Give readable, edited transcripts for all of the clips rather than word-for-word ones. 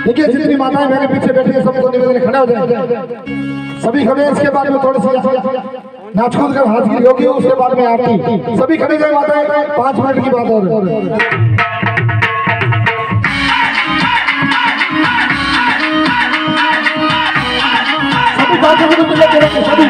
देखिए जितनी माताएं मेरे पीछे बैठी है सबको निवेदन खड़े हो जाए। सभी खड़े इसके बाद में थोड़ी सी नाच कूद कर हाथ गिरी होगी उसके बाद में आरती। सभी खड़ी जाए माताएं 5 मिनट की बात और सभी बातें सभी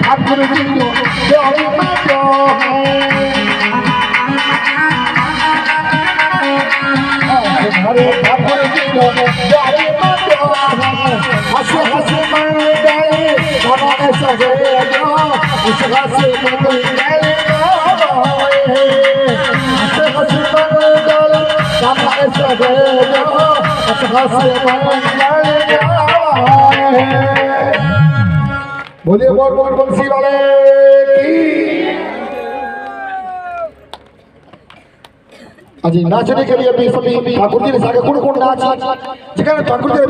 ठाकुर जी हरे ठाकुर जी हंस हंस मन गए हमारे सगे हंस हंस मन गए हंस हंस मन गए हमारे सगे हंस हंस मन गए। बोलिए बोल बोल बंसी वाले की। अजी नाचने के लिए भी सभी ठाकुर जी ने सागे कुण कुण नाच जिन्हें ठाकुर जी